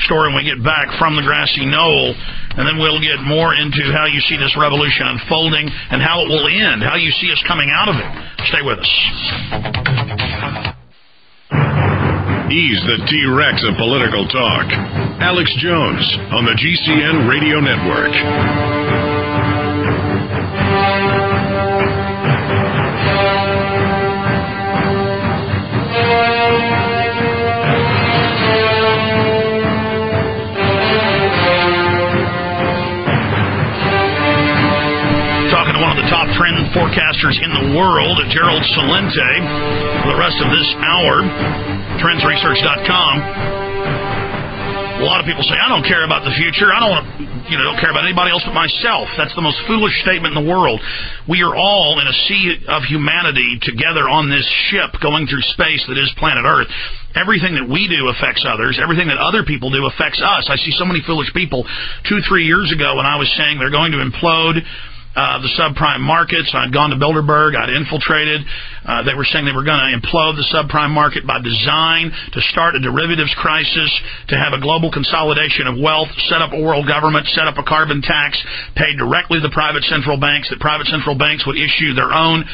story when we get back from the grassy knoll, and then we'll get more into how you see this revolution unfolding and how it will end, how you see us coming out of it. Stay with us. He's the T-Rex of political talk. Alex Jones on the GCN Radio Network. One of the top trend forecasters in the world, Gerald Celente. For the rest of this hour, trendsresearch.com. A lot of people say, I don't care about the future. I don't care about anybody else but myself. That's the most foolish statement in the world. We are all in a sea of humanity together on this ship going through space that is planet Earth. Everything that we do affects others. Everything that other people do affects us. I see so many foolish people 2-3 years ago when I was saying they're going to implode the subprime markets. I'd gone to Bilderberg. I'd infiltrated. They were saying they were going to implode the subprime market by design, to start a derivatives crisis, to have a global consolidation of wealth, set up a world government, set up a carbon tax, pay directly to the private central banks, that private central banks would issue their own,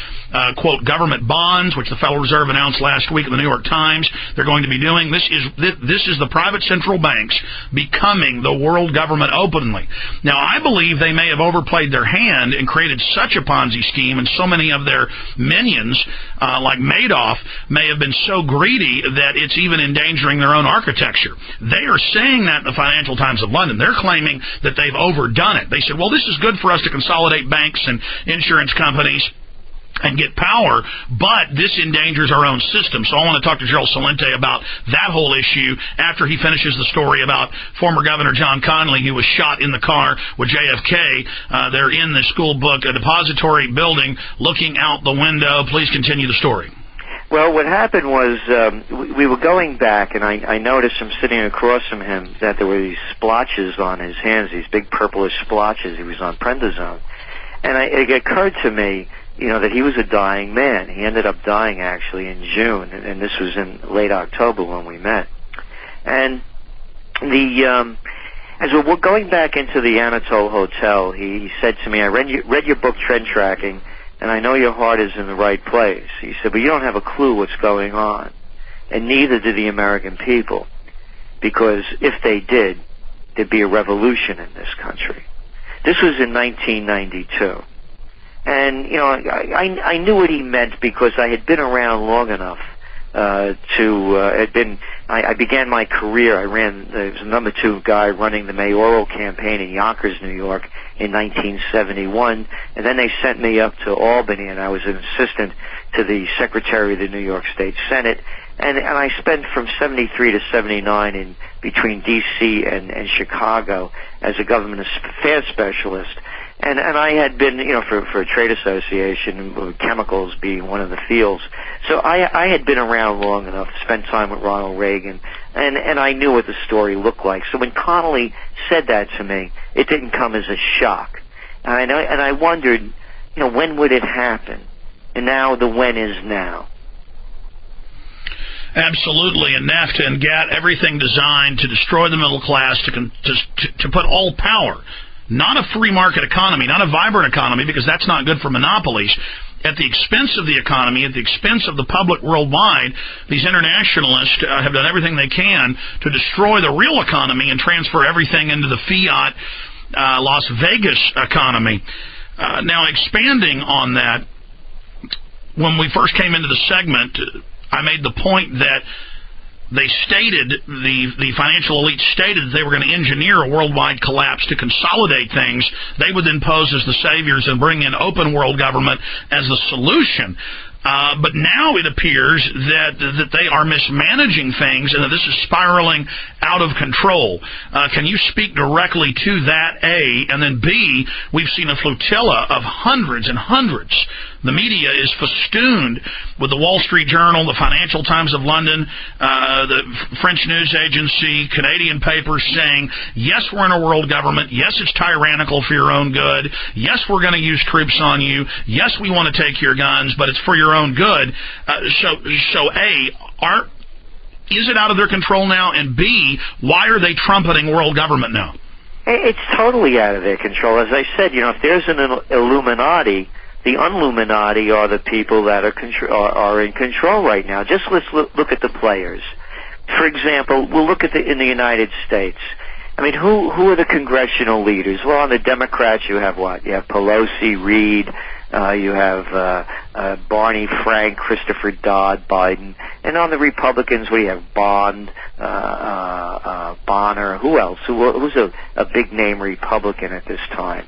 quote, government bonds, which the Federal Reserve announced last week in the New York Times they're going to be doing. This is the private central banks becoming the world government openly. Now, I believe they may have overplayed their hand and created such a Ponzi scheme, and so many of their minions, like Madoff, may have been so greedy that it's even endangering their own architecture. They are saying that in the Financial Times of London. They're claiming that they've overdone it. They said, well, this is good for us to consolidate banks and insurance companies and get power, but this endangers our own system. So I want to talk to Gerald Celente about that whole issue after he finishes the story about former Governor John Connally, who was shot in the car with JFK. They're in the school book, a depository building, looking out the window. Please continue the story. Well, what happened was we were going back, and I noticed from sitting across from him that there were these splotches on his hands, these big purplish splotches. He was on prednisone. And it occurred to me, that he was a dying man. He ended up dying, actually, in June, and this was in late October when we met. And as we were going back into the Anatole Hotel, he said to me, I read your book, Trend Tracking, and I know your heart is in the right place. He said, but you don't have a clue what's going on, and neither do the American people, because if they did, there'd be a revolution in this country. This was in 1992. And, I knew what he meant because I had been around long enough I began my career. I was the number 2 guy running the mayoral campaign in Yonkers, New York in 1971. And then they sent me up to Albany, and I was an assistant to the Secretary of the New York State Senate. And I spent from 73 to 79 in between D.C. and Chicago as a government affairs specialist. And I had been, for a trade association, chemicals being one of the fields. So I had been around long enough to spend time with Ronald Reagan, and I knew what the story looked like. So when Connally said that to me, it didn't come as a shock. And I wondered, when would it happen? And now the when is now. Absolutely, and NAFTA and GATT, everything designed to destroy the middle class, to put all power, not a free market economy, not a vibrant economy, because that's not good for monopolies, at the expense of the economy, at the expense of the public worldwide. These internationalists have done everything they can to destroy the real economy and transfer everything into the fiat Las Vegas economy. Now, expanding on that, when we first came into the segment, I made the point that they stated, the financial elite stated that they were going to engineer a worldwide collapse to consolidate things. They would then pose as the saviors and bring in open world government as the solution. But now it appears that they are mismanaging things and that this is spiraling out of control. Can you speak directly to that, A? And then B, we've seen a flotilla of hundreds and hundreds. The media is festooned with the Wall Street Journal, the Financial Times of London, the French news agency, Canadian papers saying, yes, we're in a world government. Yes, it's tyrannical for your own good. Yes, we're going to use troops on you. Yes, we want to take your guns, but it's for your own good. So A, Is it out of their control now? And B, why are they trumpeting world government now? It's totally out of their control. As I said, if there's an Illuminati, the Unluminati are the people that are in control right now. Just let's look at the players. For example, we'll look at in the United States. I mean, who are the congressional leaders? Well, on the Democrats, you have what? You have Pelosi, Reid, you have Barney Frank, Christopher Dodd, Biden. And on the Republicans, what do you have? Bonner, who else? Who's a big-name Republican at this time?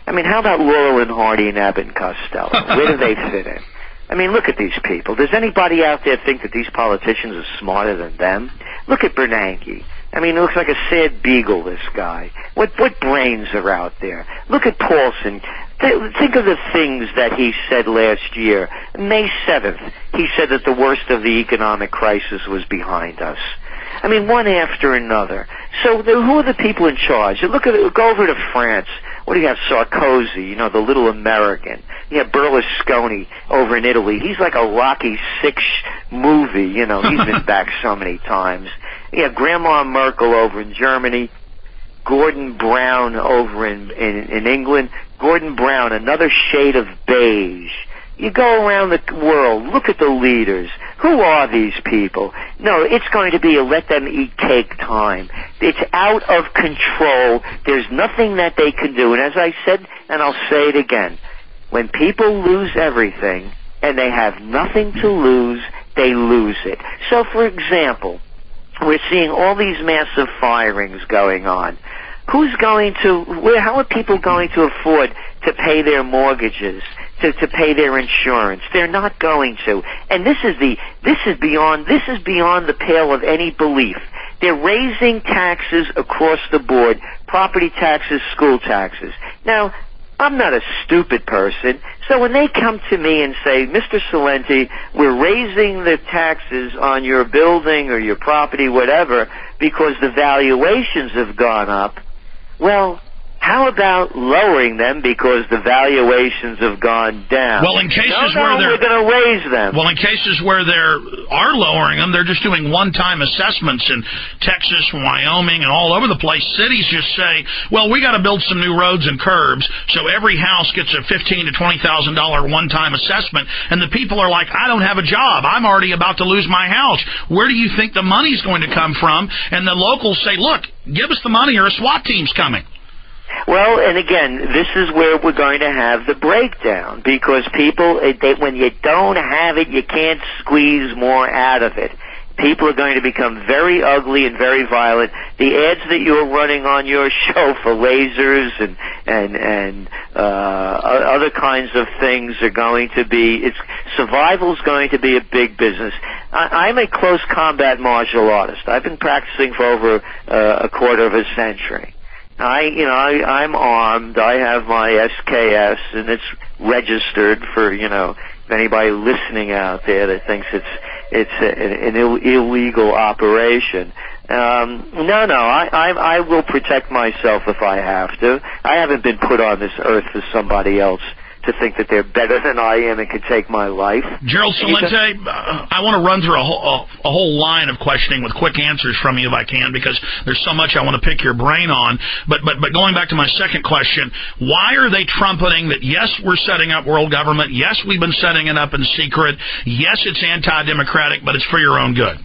I mean, how about Laurel and Hardy and Abbott and Costello? Where do they fit in? I mean, look at these people. Does anybody out there think that these politicians are smarter than them? Look at Bernanke. I mean, he looks like a sad beagle, this guy. What brains are out there? Look at Paulson. Think of the things that he said last year. May 7th, he said that the worst of the economic crisis was behind us. I mean, one after another. So who are the people in charge? Go over to France. What do you have? Sarkozy, the little American. You have Berlusconi over in Italy. He's like a Rocky Six movie. He's been back so many times. You have Grandma Merkel over in Germany. Gordon Brown over in England. Gordon Brown, another shade of beige. You go around the world, look at the leaders. Who are these people? No, it's going to be a let them eat cake time. It's out of control. There's nothing that they can do. And as I said, and I'll say it again, when people lose everything and they have nothing to lose, they lose it. So, for example, we're seeing all these massive firings going on. How are people going to afford to pay their mortgages, to pay their insurance? They're not going to. And this is beyond the pale of any belief. They're raising taxes across the board, property taxes, school taxes. Now, I'm not a stupid person, so when they come to me and say, Mr. Celente, we're raising the taxes on your building or your property, whatever, because the valuations have gone up, well, how about lowering them because the valuations have gone down? Well, in cases we're going to raise them. Well, in cases where they are lowering them, they're just doing one-time assessments in Texas, Wyoming, and all over the place. Cities just say, well, we got to build some new roads and curbs, so every house gets a $15,000 to $20,000 one-time assessment, and the people are like, I don't have a job. I'm already about to lose my house. Where do you think the money's going to come from? And the locals say, look, give us the money or a SWAT team's coming. Well, and again, this is where we're going to have the breakdown, because people, when you don't have it, you can't squeeze more out of it. People are going to become very ugly and very violent. The ads that you're running on your show for lasers and other kinds of things are going to be, survival's going to be a big business. I'm a close combat martial artist. I've been practicing for over a quarter of a century. I'm armed. I have my SKS, and it's registered for, if anybody listening out there that thinks it's an illegal operation. I will protect myself if I have to. I haven't been put on this earth for somebody else to think that they're better than I am and can take my life. Gerald Celente, I want to run through a whole line of questioning with quick answers from you if I can, because there's so much I want to pick your brain on. But going back to my second question, why are they trumpeting that, yes, we're setting up world government, yes, we've been setting it up in secret, yes, it's anti-democratic, but it's for your own good?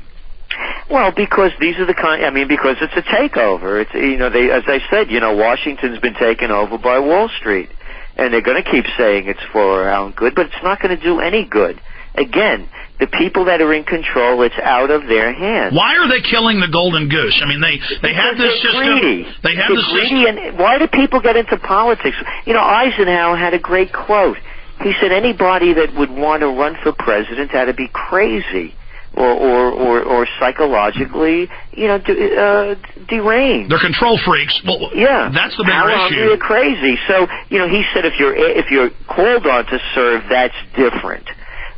Well, because because it's a takeover. It's, as I said, Washington's been taken over by Wall Street. And they're going to keep saying it's for our own good, but it's not going to do any good. Again, the people that are in control, it's out of their hands. Why are they killing the golden goose? I mean, they have this system. Greedy. They have this greedy, system. and why do people get into politics? Eisenhower had a great quote. He said anybody that would want to run for president had to be crazy or psychologically, deranged. They're control freaks. Well, yeah, that's the bigger issue. They're crazy. So, he said if you're called on to serve, that's different.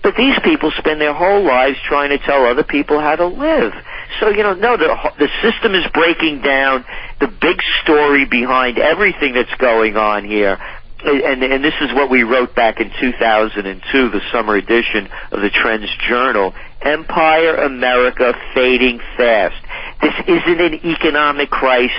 But these people spend their whole lives trying to tell other people how to live. So, the system is breaking down. The big story behind everything that's going on here, and this is what we wrote back in 2002, the summer edition of the Trends Journal, Empire America fading fast. This isn't an economic crisis.